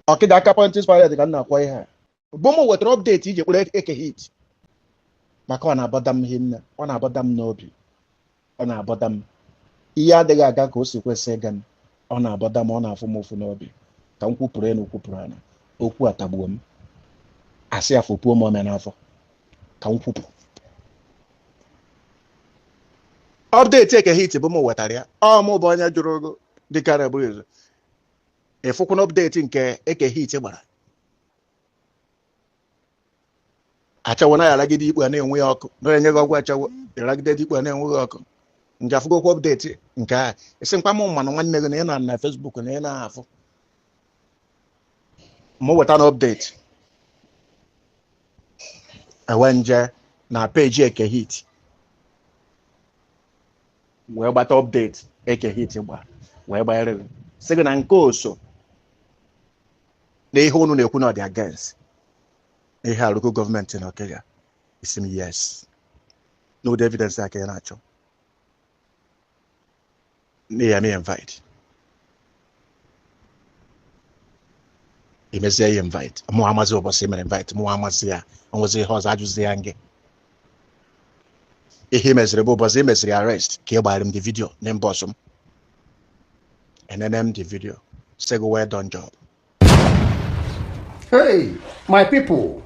Okija aka Pontius Pilate ka nna akwa ihe. Bomo wetara update ije kpụrụ Ekehit. Maka ọ na-abọda m hinne, ọ na-abọda m n'obi. Ọ na-abọda m. Ihe adịghị aga ka o si kwesị ịga m. Ọ na-abọda m, ọ na-afụ m ụfụ n'obi. Ka m kwupụrụ enu kwupụrụ ana. Okwu atagbuo m. Asị afọpuo m ome n'afọ. Ka m kwupụ. Update Ekehit bụ m wetara ya. Ọ mụ bụ onye jụrụ ogo dịka na-ebu ezo. Efukwu update nke Ekehit gbara. Achawo na yaragide ikpe na-enwe ọkụ. Na-enye gị ọgwụ achawo. Yaragide ikpe na-enwe ọkụ. Njafugokwa update nke a. Isi mkpa m mmanụ nwanne gị na ị na Facebook na ị na-afụ. Mụ weta na update. Ewenje na page Ekehit. Wee gbata update Ekehit gba. Wee gbanyere. Sị gị na nke oso. Na ihe unu na-ekwu na ọ dị against. Ihe a local government in Okija. Isi m yes. No evidence aka ya na-achọ. Na me invite. Imezie ya invite. Mụ amazi ụbọchị mere invite. Mụ amazi ya. Onwezi ihe ọzọ ajụzi ya nge. Ihe meziri bụ ụbọchị emeziri arrest ka ị gbara m the video na boss m. And the video. Say go well done job. Hey, my people.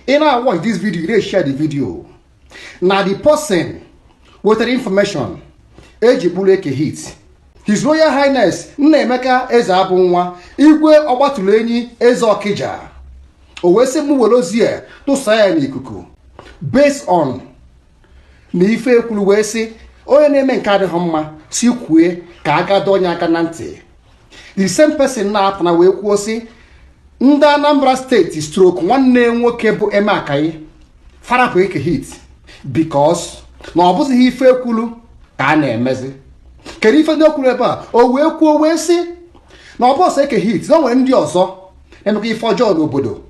In I watch this video, they share the video. Now the person with the information, Ekehit. His Royal Highness Nnemeka Eze Abunwa Igwe Ogbatulenyi Eze Okija. Owese muwelozie to saya n'ikuku. Based on na ife ekwuru wee sị onye na-eme nke adịghị mma si kwue ka aga donye aka na ntị. The same person na-apụ na wee kwuo sị ndị Anambra steeti stroke nwanne nwoke bụ Emeakayi farapụ Ekehit because na ọ bụzighị ife ekwuru ka a na-emezi. Kedu ife ndị okwuru ebe a o wee kwuo wee sị na ọ bụsọ Ekehit na nwere ndị ọzọ emekwa ife ọjọọ n'obodo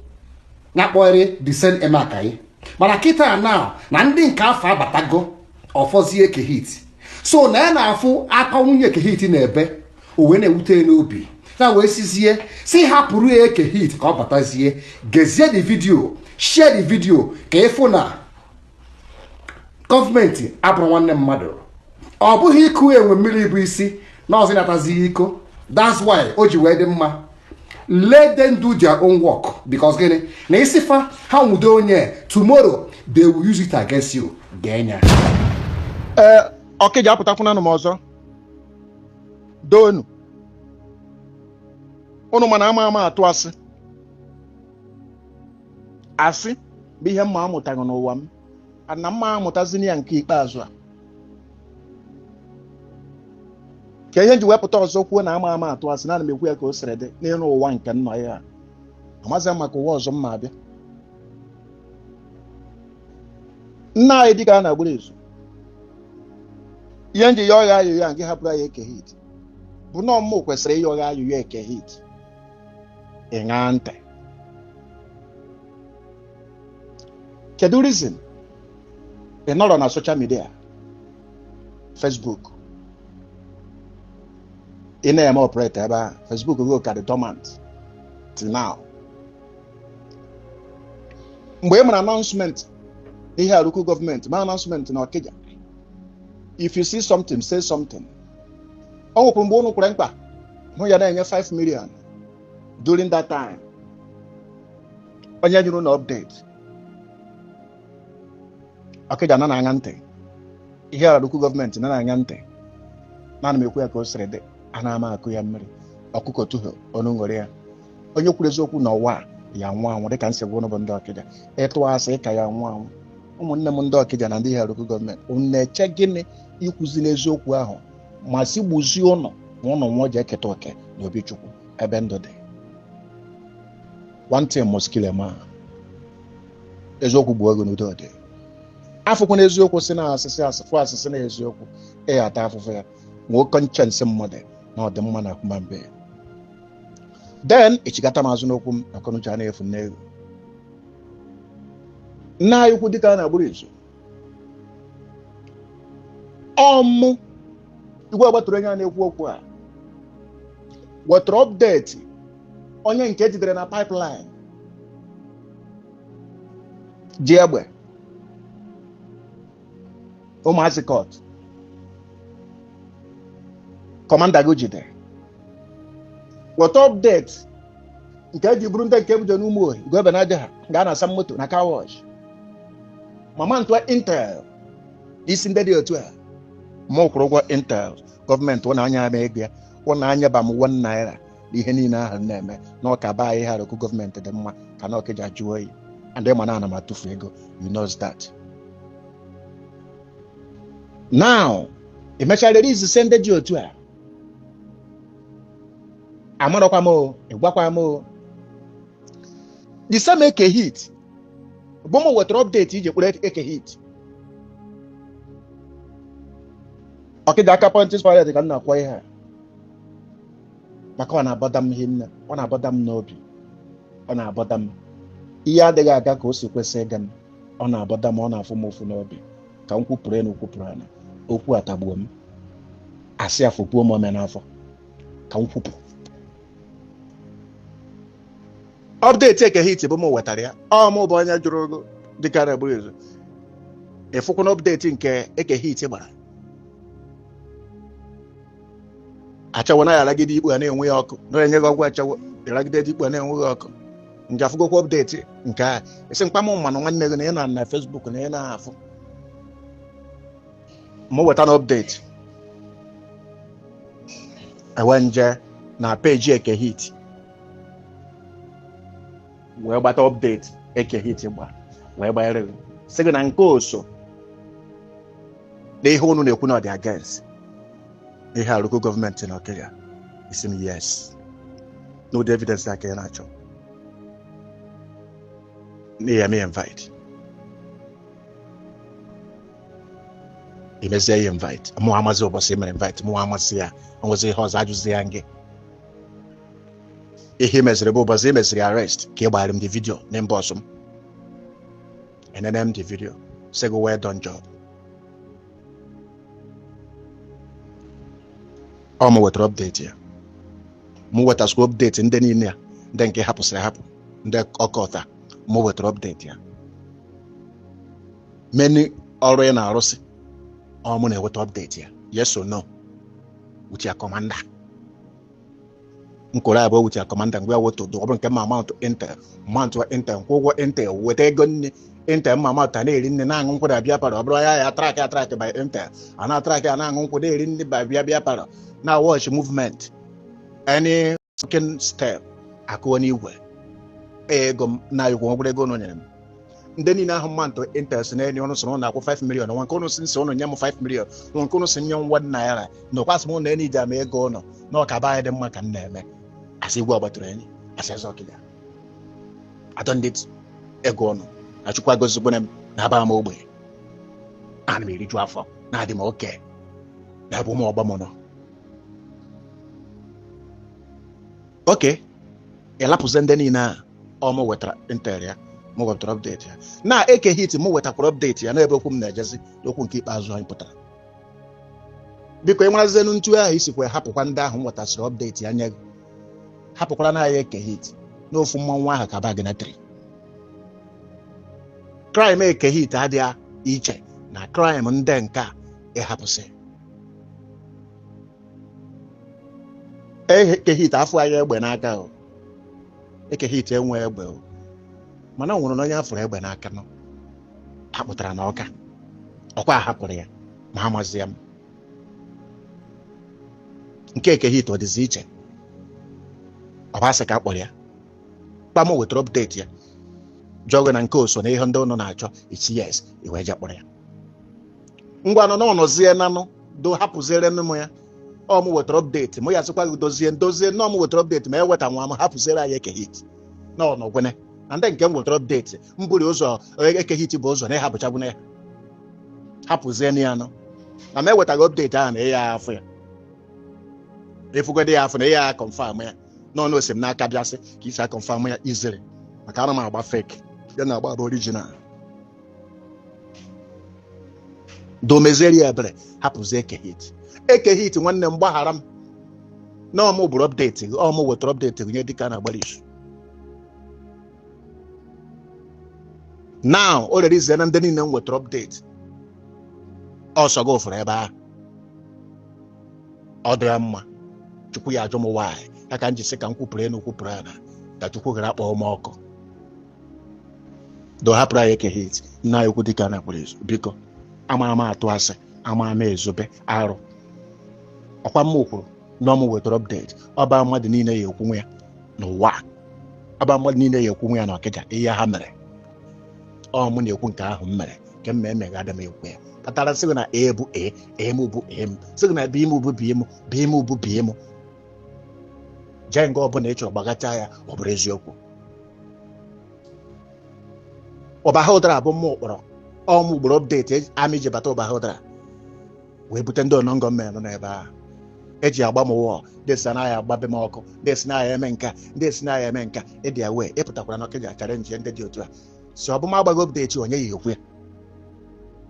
na-akpọrị the same Emeakayi. Mana kita na ndị nke afọ abatago ọfọzie Ekehit. So na ya na-afụ aka nwunye Ekehit na-ebe o wee na-ewute n'obi. Na wee sizie si hapụrụ Ekehit ka ọ batazie. Gezie the video, share the video ka ịfụ na gọọmenti abụrụ nwanne mmadụ. Ọ bụghị ịkụ enwe mmiri bụ isi na ọzọ natazi iko. That's why o ji wee dị mma. Let them do their own work because gịnị na isifa ha nwudo onye tomorrow they will use it against you. Genya. Okija apụtakwuna nụ m ọzọ. Donu. Unu mana ama atụ asị. Asị bụ ihe mma amụtaghị n'ụwa m. Ana mma amụtazini ya nke ikpeazụ a. Ka ihe nji wepụta ọzọ kwuo na ama atụ asị na ana m ekwu ya ka o siri dị n'ịrụ ụwa nke nnọ ya. Amazi maka ụwa ọzọ mma abịa. Nna anyị dịka a na-agburu ezu. Ihe nji ya ọgha ayụ ya nke hapụrụ ya Ekehit. Bụ na ọmụ kwesịrị ịya ọgha ayụ ya Ekehit. Ịṅa ntị. Kedu reason? Ị nọrọ na social media. Facebook. Ị na-eme operate ebe a. Facebook go ka dị dormant. Till now. Mgbe e mere announcement ihe a local government, my announcement na Okija. If you see something, say something. Ọ nwekwa mgbe unu kwere mkpa hụ ya na-enye 5 million during that time. Onye nyere na update. Okija na na-aṅa ntị. Ihe a local government na na-aṅa ntị. Na m ekwu ya ka o siri dị. Ana ama akụ ya mmiri. Ọkụkọ tuho ọnụ ngore ya. Onye kwuru eziokwu n'ụwa ya nwa anwụ dịka nsị gwụ n'ụbọ ndị Okija. Ịtụ asị ka ya nwa anwụ. Ụmụnne m ndị Okija na ndị ihe local government unu na-eche gịnị ikwuzi n'eziokwu ahụ ma si gbuzie ụnọ ma ụnọ nwa ji eketa oke n'obi Chukwu ebe ndụ dị. One thing must kill a man. Eziokwu bụ ego n'udo dị. Afụkwa n'eziokwu si na asịsị asịfụ asịsị na eziokwu ata afụfụ ya nwoke nchensị mmadụ na ọdịmma na akwụmambe. Then ichigata mazụ n'okwu m akọnuche a na-efu n'ego. Nna anyị ukwu dịka a na-agburu izu. Ọmụ igwe agbatụrụ onye a na-ekwu okwu a wetara update onye nke ejidere na pipeline ji egbe ụmụazị court kọmanda gị jidere weta update nke eji bụrụ ndị nke ebujo n'ụmụ ohi gobe na aja ha ga na asa moto na car wash mama ntụa intel isi ndị dị otu a ma kwụrụ ụgwọ intel gọọmenti ụna anya ama ego ya ụna anya ba m 1 naira ihe niile ahụ na-eme na ọka ba ihe ha rekwu gọọmenti dị mma ka na ọkịja jụọ oyi and ma na ana m atụfu ego you knows that now emechara release ise ndị dị otu a amarọkwa m ịgwakwa m the same Ekehit bụ m wetara update iji kpụrụ Ekehit ọkịda aka Pontius Pilate ka m na-akwa ihe a maka ọ na-abọda m ihe nne ọ na-abọda m n'obi ọ na-abọda m ihe adịghị aga ka o si kwesị ịga m ọ na-abọda m ọ na-afụ m ụfụ n'obi ka m kwupụrụ enu kwupụrụ ana okwu atagbuo m asị afọpuo m ome n'afọ ka m kwupụ update Ekehit bụ m wetara ya ọ mụ bụ onye jụrụ ogo dịkara bụrụ ezu ịfụkwana update nke Ekehit gbara achawo na yaragide ikpu a na-enweghị ọkụ na-enye gị ọgwụ achawo yaragide ikpu a na-enweghị ọkụ nke afụgokwa update nke a esi mkpamụ mmanụ nwanne gị na ị nọ na Facebook na ị na-afụ m weta na update ewe nje na peji Ekehit wee gbata update Ekehit gba wee gbanyere gị sị gị na nke oso na ihe unu na-ekwu na ọ dị against ihe arụkọ gọọmenti na Ọkịja isi m yes n'ụdị evidence aka ya na-achọ n'ihe eme invite imezie ya invite mụ amazi ụbọchị mere invite mụ amasị ya onwezi ihe ọzọ ajụzi ya ngị ihe meziri bụ ụbọchị emeziri arrest ka ị gbara m the video na inbox m enene m the video say go well done job ọ mụ wetara update ya mụ wetasịkwa update ndị niile ya ndị nke hapụsịrị hapụ ndị ọkọta mụ wetara update ya many ọrụ ya na-arụsị ọ mụ na-eweta update ya yes or no with your commander nkoro abụọ with your commander mgbe ya wetu ọ bụ nke ma amount intel kwụ ụgwọ intel weta ego nne intel mma amount na-eri nne na-aṅụ nkwụ na bịa para ọ bụrụ ya track by intel a na-atrak ya na-aṅụ nkwụ na-eri nne by bịa para na watch movement any fucking step akụọ n'igwe ego na igwe ọbụrụ ego nyere m ndị niile ahụ mantụ interest na enyi ọnụ soro na akwụ 5 million nwa nke ọnụ si ọnụ nye m 5 million nwa nke ọnụ si nye m 1 naira na ọkwasị m na enyi ji ama ego ụnọ na ọka ba anyị dị mma ka m na-eme asị igwe ọgbatụrụ enyi asị eze Ọkịja adọ ndị ego ọnụ achụkwa gozigbo m na aba m ogbe ana m eriju afọ na-adị m oke na ebe ụmụ ọgbọ m nọ oke ịlapụzi ndị niile a ọ mụ wetara intel ya mụ wetara update ya na Ekehit mụ wetakwara update ya n'ebe okwu m na-ejezi okwu nke ikpeazụ anyị pụtara biko ị marazienu ntu ahụ isikwa hapụkwa ndị ahụ m wetasịrị update ya nye gị hapụkwara na ya Ekehit n'ofu mmanwụ ahụ ka bag na 3 crime Ekehit adịghị iche na crime ndị nke a ịhapụsị Ekehit afọ anyị egbe n'aka o Ekehit enwe egbe o mana ọ nwụrụ na onye afọrọ egbe n'aka nọ akpụtara na Ọka ọkwa ahapụrụ ya ma ha mazi ya m nke Ekehit ọ dịzi iche ọ basị ka akpọrọ ya kpam wetara update ya jọgụ na nke oso na ihe ndị ụnụ na-achọ ichi yes iwe je kpọrọ ya ngwa nọ n'ọnọzie nanụ do hapụziere m ya ọ mụ wetara update mụ ya sịkwa gị dozie na ọ mụ wetara update ma e weta nwa m hapụziere anyị Ekehit na ọnọgwene na ndị nke m wetara update mbụrụ ụzọ Ekehit bụ ụzọ na ịhapụchagbuna ya hapụzie na ya nọ na m ewetaghị update ahụ na ya afọ ya efugode ya afọ na ya confirm ya n'ọnụ osi m n'aka bịasị ka isi confirm ya izere maka ana m agba fake ya na agba original domezeri ebere hapụzie Ekehit nwanne m gbaghara m na ọmụ bụrụ update gị ọmụ wetara update gị nye dịka na-agbara isu now o rere ize na ndị niile m wetara update ọsọ gị ụfụrụ ebe ahụ ọ dị ya mma Chukwu ya ajụ m nwaanyị ya ka m ji sị ka m kwupụrụ enu kwupụrụ ana ka Chukwu gara akpọọ m ọkụ do hapụrụ anyị Ekehit nna ya ukwu dịka na-agbara isu biko ama atụ asị ama ezobe arụ ọkwa m kwuru na ọmụ wetara update ọba mmadụ niile ya ekwu ya n'ụwa ọba mmadụ niile ya ekwu ya na Ọkịja ihe ha mere mụ na-ekwu nke ahụ m mere nke m emeghe ada m ekwu ya kpatara sịgị na a bụ a m bụ m sịgị na b m bụ b m b m bụ b m jee nga ọbụla ị chọrọ gbagacha ya ọ bụrụ eziokwu ọbaha ụdara bụ mmụ kpọrọ ọmụ ugboro update amị ji bata ọbaha ụdara wee bute ndị ọnọ gọọmenti n'ebe ahụ eji agba m wọọ ndị si na ya agbabe m ọkụ ndị si na ya eme nka ndị si na ya eme nka ịdị ya wee ịpụtakwara na Ọkịja charenji ndị dị otu a si ọ bụ m agbaghị update onye ya ekwe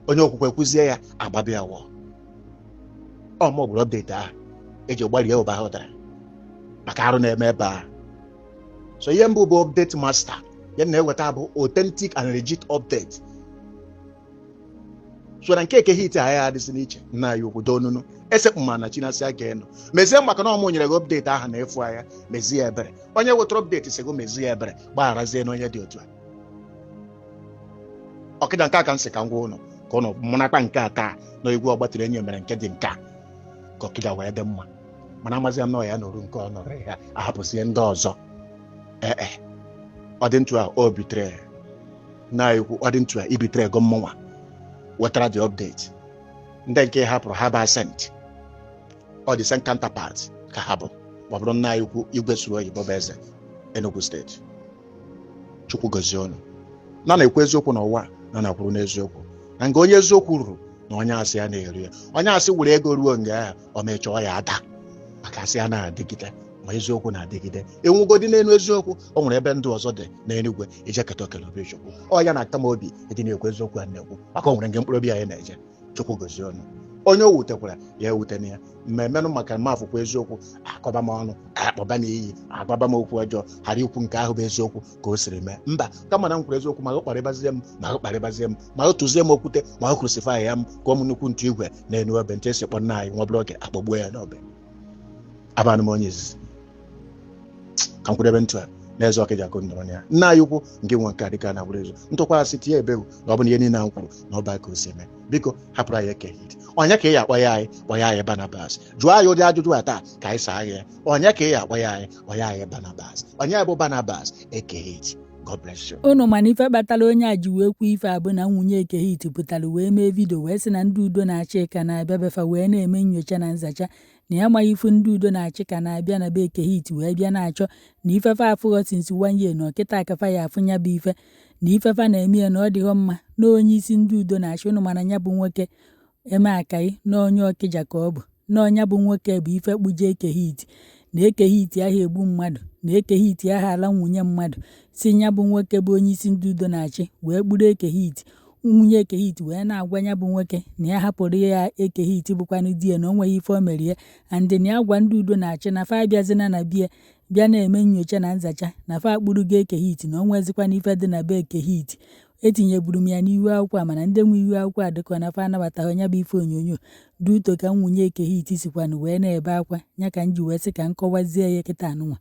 onye okwukwe kwuzie ya agbabe ya wọọ ọmụ ugboro update ahụ eji gbarie ọbaha ụdara maka arụ na-eme ebe ahụ so ihe mbụ bụ update master ya na-eweta bụ authentic and legit update so na nke Ekehit anyị adịsị n'iche nna ya obodo onunu esekpụ ma na chinasị aka enu mezie maka na ọmụ nyere gị update aha na efu anya mezie ebere onye wetara update si gị mezie ebere gbagharazie na onye dị otu a Ọkịja nke aka nsị ka ngwa ụnụ ka ụnụ mụnakpa nke a taa na egwu ọgbatịrị enyi mere nke dị nka ka Ọkịja wee dị mma mana amazi m na ya nọrụ nke ọ nọrọ ya ahapụzie ndị ọzọ ọ dị ntụ a o bitere na ekwu ọ dị ntụ a ibitere ego mmụnwa wetara the update ndị nke hapụrụ ha ba sent ọ dị sen counterpart ka ha bụ ma ọ bụrụ nna ekwu igwe suru oyibo bụ eze Enugu steeti Chukwu gozie ọnụ na-ekwu eziokwu n'ụwa na-akwuru n'eziokwu na nke onye eziokwu ruru na onye asị ya na-eri ya onye asị were ego ruo nga ahụ o mechọọ ya ada maka asị ya na-adịgide ma eziokwu na-adịgide enwugodi n'elu eziokwu o nwere ebe ndị ọzọ dị n'enugwe ijeketa okele obi Chukwu ọ ya na-ata m obi ịdị na-ekwu eziokwu a na-ekwu maka o nwere nke mkpụrụ obi anyị na-eje Chukwu gozie ọnụ onye o wutekwara ya ewute na ya mmenụ maka m afụkwa eziokwu akọba m ọnụ akpọba m iyi agbaba m okwu ọjọọ ghara ikwu nke ahụ bụ eziokwu ka o siri mee mba kama na m kwuru eziokwu ma ọ kparịbazie m ma ọ tụzie m okwute ma ọ krusifai ya m ka ọ m nnukwu ntụ igwe na-enu obe ntụ esi kpọ nna anyị nwa bụrụ oge akpọgbuo ya n'obe abanụ m onye izizi ka m kwurebe ntụ a n'eze Ọkịja akụ ndọrọ ya nna anyị ukwu nke nwe nke adịka na bụrụ ezo ntụkwasị tinye ebewu na ọ bụ na ihe niile m kwuru na ọba ka o si eme biko hapụrụ anyị Ekehit onye ka ị ya akpọ ya anyị Barnabas jụọ anyị ụdị ajụjụ a taa ka anyị saa ya onye ka ị ya akpọ ya anyị Barnabas onye bụ Barnabas Ekehit. God bless you. Unu mana ife kpatara onye a ji wee kwuo ife abụ na nwunye Ekehit pụtara wee mee vidio wee sị na ndị udo na-achị ka na-abịa befa wee na-eme nyocha na nzacha na ya amaghị ifu ndị udo na-achị ka na-abịa na be Ekehit wee bịa na-achọ na ifefe afụghọ sinsi 1 year na ọkịta akafa ya afụ nya bụ ife na ifefe na-eme ya na ọ dịghọ mma na onye isi ndị udo na-achị. Unu mana nya bụ nwoke eme akaghị na onye Ọkịja ka ọ bụ na ọnya bụ nwoke bụ ife kpuje Ekehit na Ekehit ahụ egbu mmadụ na Ekehit ahụ ala nwunye mmadụ si nya bụ nwoke bụ onye isi ndị udo na-achị wee gburu Ekehit. Nwunye Ekehit wee na-agwa nya bụ nwoke na ya hapụrụ ya Ekehit bụkwanụ di ya na o nweghị ife o mere ya andị na ya gwa ndị udo na-achị na fa abịazina na bie bịa na-eme nyocha na nzacha na fa akpụrụ gị Ekehit na o nwezikwana ife dị na be Ekehit. Etinyeburu m ya n'ihu akwụkwọ a mana ndị nwe ihu akwụkwọ a dịka na fa anabataghị nya bụ ife onyonyo duto ka nwunye Ekehit sikwanụ wee na-ebe akwa ya ka m ji wee sị ka m kọwazie ya kịta anụnwa.